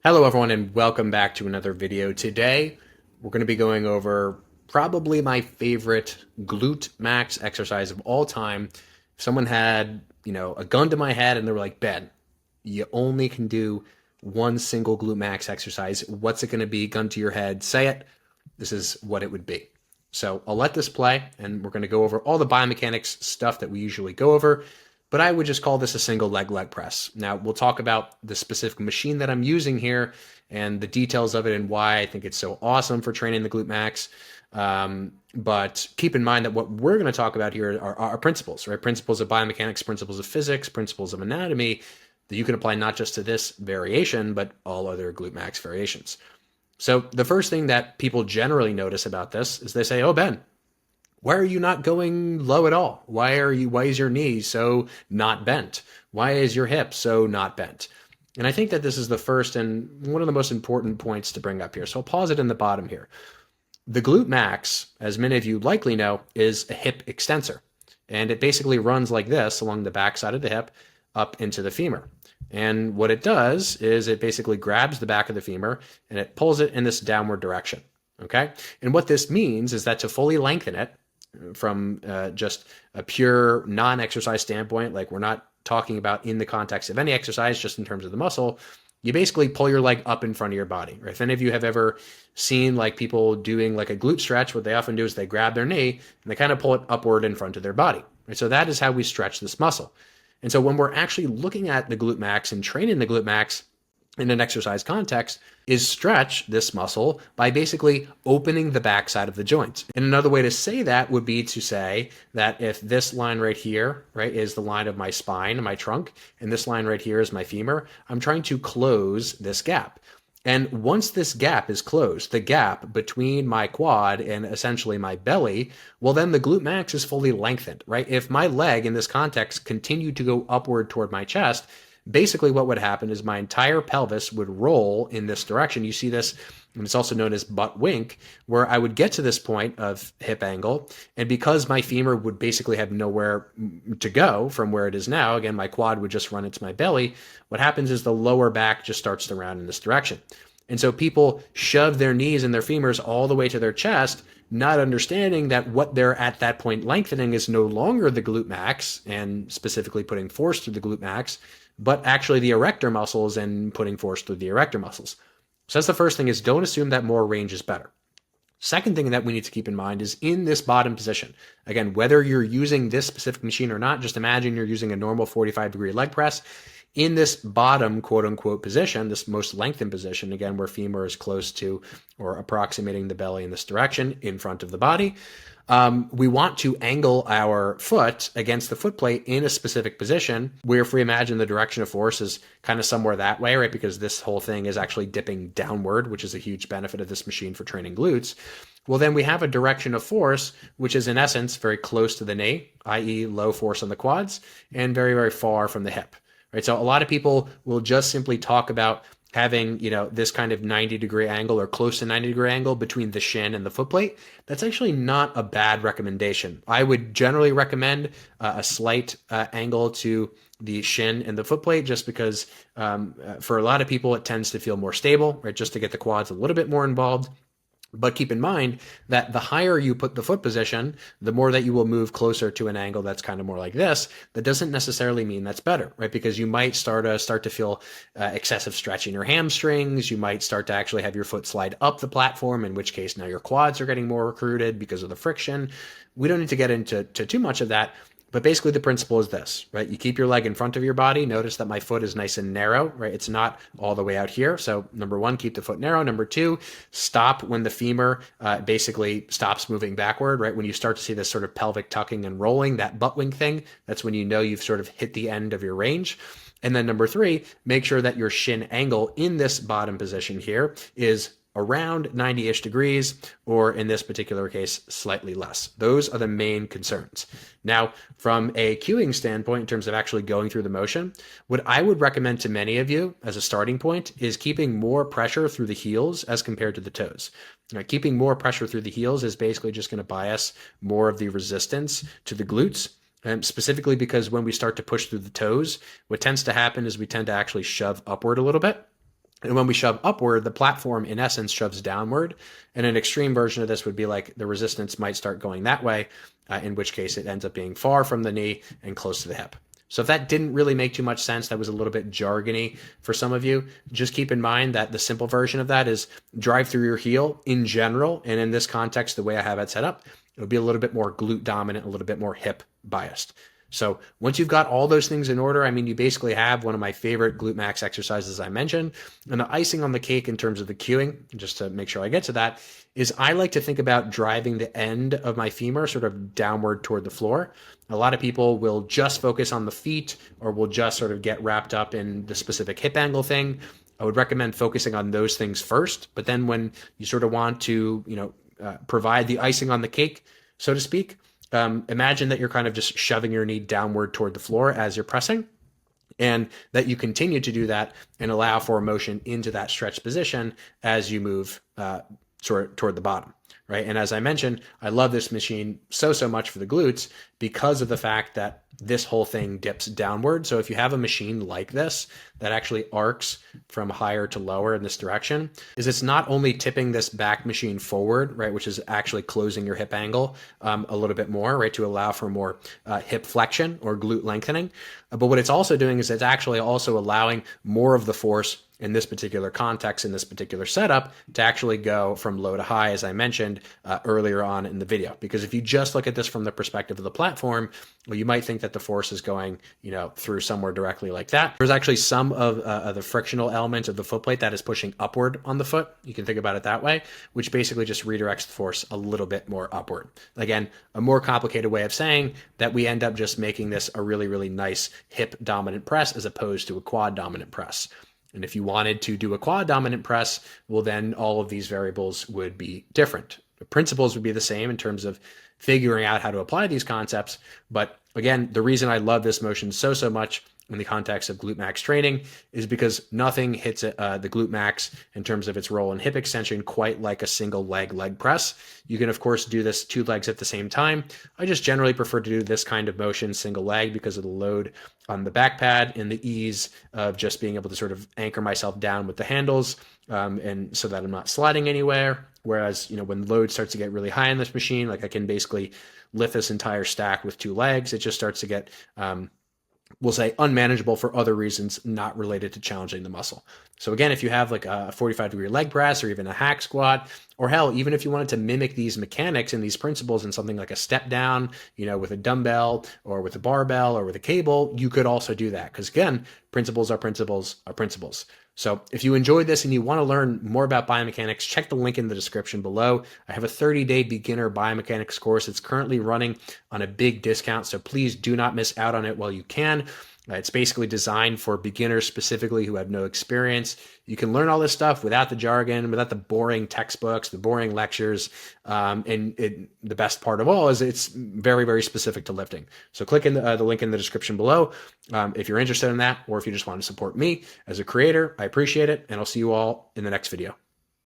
Hello everyone and welcome back to another video. Today we're going to be going over probably my favorite glute max exercise of all time. If someone had, a gun to my head and they were like, "Ben, you only can do one single glute max exercise. What's it going to be? Gun to your head, say it. This is what it would be." So I'll let this play and we're going to go over all the biomechanics stuff that we usually go over, but I would just call this a single leg press. Now, we'll talk about the specific machine that I'm using here and the details of it and why I think it's so awesome for training the glute max. But keep in mind that what we're going to talk about here are principles, right? Principles of biomechanics, principles of physics, principles of anatomy that you can apply not just to this variation, but all other glute max variations. So the first thing that people generally notice about this is they say, "Oh, Ben, why are you not going low at all? Why is your knee so not bent? Why is your hip so not bent?" And I think that this is the first and one of the most important points to bring up here. So I'll pause it in the bottom here. The glute max, as many of you likely know, is a hip extensor. And it basically runs like this along the back side of the hip up into the femur. And what it does is it basically grabs the back of the femur and it pulls it in this downward direction. Okay. And what this means is that to fully lengthen it, from just a pure non-exercise standpoint, like we're not talking about in the context of any exercise, just in terms of the muscle, you basically pull your leg up in front of your body. Right? If any of you have ever seen like people doing like a glute stretch, what they often do is they grab their knee and they kind of pull it upward in front of their body. Right? So that is how we stretch this muscle. And so when we're actually looking at the glute max and training the glute max in an exercise context, is stretch this muscle by basically opening the backside of the joint. And another way to say that would be to say that if this line right here, right, is the line of my spine and my trunk, and this line right here is my femur, I'm trying to close this gap. And once this gap is closed, the gap between my quad and essentially my belly, well, then the glute max is fully lengthened, right? If my leg in this context continued to go upward toward my chest, basically what would happen is my entire pelvis would roll in this direction. You see this, and it's also known as butt wink, where I would get to this point of hip angle, and because my femur would basically have nowhere to go from where it is now, again, my quad would just run into my belly, what happens is the lower back just starts to round in this direction. And so people shove their knees and their femurs all the way to their chest, not understanding that what they're at that point lengthening is no longer the glute max, and specifically putting force through the glute max, but actually the erector muscles and putting force through the erector muscles. So that's the first thing, is don't assume that more range is better. Second thing that we need to keep in mind is in this bottom position. Again, whether you're using this specific machine or not, just imagine you're using a normal 45-degree leg press. In this bottom quote-unquote position, this most lengthened position, again, where femur is close to or approximating the belly in this direction in front of the body, we want to angle our foot against the foot plate in a specific position where, if we imagine the direction of force is kind of somewhere that way, right? Because this whole thing is actually dipping downward, which is a huge benefit of this machine for training glutes. Well, then we have a direction of force, which is in essence very close to the knee, i.e. low force on the quads, and very, very far from the hip, right? So a lot of people will just simply talk about having, this kind of 90-degree angle or close to 90-degree angle between the shin and the foot plate. That's actually not a bad recommendation. I would generally recommend a slight angle to the shin and the foot plate, just because for a lot of people, it tends to feel more stable, right? Just to get the quads a little bit more involved. But keep in mind that the higher you put the foot position, the more that you will move closer to an angle that's kind of more like this. That doesn't necessarily mean that's better, right? Because you might start to feel excessive stretch in your hamstrings. You might start to actually have your foot slide up the platform, in which case now your quads are getting more recruited because of the friction. We don't need to get into too much of that. But basically the principle is this, right? You keep your leg in front of your body. Notice that my foot is nice and narrow, right? It's not all the way out here. So number one, keep the foot narrow. Number two, stop when the femur basically stops moving backward, right? When you start to see this sort of pelvic tucking and rolling, that butt wink thing, that's when you know you've sort of hit the end of your range. And then number three, make sure that your shin angle in this bottom position here is around 90-ish degrees, or in this particular case, slightly less. Those are the main concerns. Now, from a cueing standpoint, in terms of actually going through the motion, what I would recommend to many of you as a starting point is keeping more pressure through the heels as compared to the toes. Now, keeping more pressure through the heels is basically just going to bias more of the resistance to the glutes. Specifically because when we start to push through the toes, what tends to happen is we tend to actually shove upward a little bit. And when we shove upward, the platform in essence shoves downward. And an extreme version of this would be like the resistance might start going that way, in which case it ends up being far from the knee and close to the hip. So if that didn't really make too much sense, that was a little bit jargony for some of you, just keep in mind that the simple version of that is drive through your heel in general. And in this context, the way I have it set up, it'll be a little bit more glute dominant, a little bit more hip biased. So once you've got all those things in order, I mean, you basically have one of my favorite glute max exercises I mentioned. And the icing on the cake in terms of the cueing, just to make sure I get to that, is I like to think about driving the end of my femur sort of downward toward the floor. A lot of people will just focus on the feet or will just sort of get wrapped up in the specific hip angle thing. I would recommend focusing on those things first. But then when you sort of want to, provide the icing on the cake, so to speak, imagine that you're kind of just shoving your knee downward toward the floor as you're pressing, and that you continue to do that and allow for motion into that stretched position as you move toward the bottom, right? And as I mentioned, I love this machine so much for the glutes because of the fact that this whole thing dips downward. So if you have a machine like this that actually arcs from higher to lower in this direction, is it's not only tipping this back machine forward, right, which is actually closing your hip angle a little bit more, right, to allow for more hip flexion or glute lengthening. But what it's also doing is it's actually also allowing more of the force in this particular context, in this particular setup, to actually go from low to high, as I mentioned earlier on in the video. Because if you just look at this from the perspective of the platform, well, you might think that the force is going, through somewhere directly like that. There's actually some of the frictional element of the foot plate that is pushing upward on the foot. You can think about it that way, which basically just redirects the force a little bit more upward. Again, a more complicated way of saying that we end up just making this a really, really nice hip dominant press as opposed to a quad dominant press. And if you wanted to do a quad dominant press, well, then all of these variables would be different. The principles would be the same in terms of figuring out how to apply these concepts. But again, the reason I love this motion so much in the context of glute max training is because nothing hits the glute max in terms of its role in hip extension quite like a single leg press. You can, of course, do this 2 legs at the same time. I just generally prefer to do this kind of motion single leg because of the load on the back pad and the ease of just being able to sort of anchor myself down with the handles and so that I'm not sliding anywhere. Whereas, when the load starts to get really high on this machine, like I can basically lift this entire stack with 2 legs. It just starts to get we'll say unmanageable for other reasons not related to challenging the muscle. So again, if you have like a 45-degree leg press or even a hack squat, or hell, even if you wanted to mimic these mechanics and these principles in something like a step down, with a dumbbell or with a barbell or with a cable, you could also do that. Because again, principles are principles are principles. So if you enjoyed this and you want to learn more about biomechanics, check the link in the description below. I have a 30-day beginner biomechanics course. It's currently running on a big discount, so please do not miss out on it while you can. It's basically designed for beginners specifically who have no experience. You can learn all this stuff without the jargon, without the boring textbooks, the boring lectures. The best part of all is it's very, very specific to lifting. So click in the link in the description below if you're interested in that, or if you just want to support me as a creator. I appreciate it, and I'll see you all in the next video.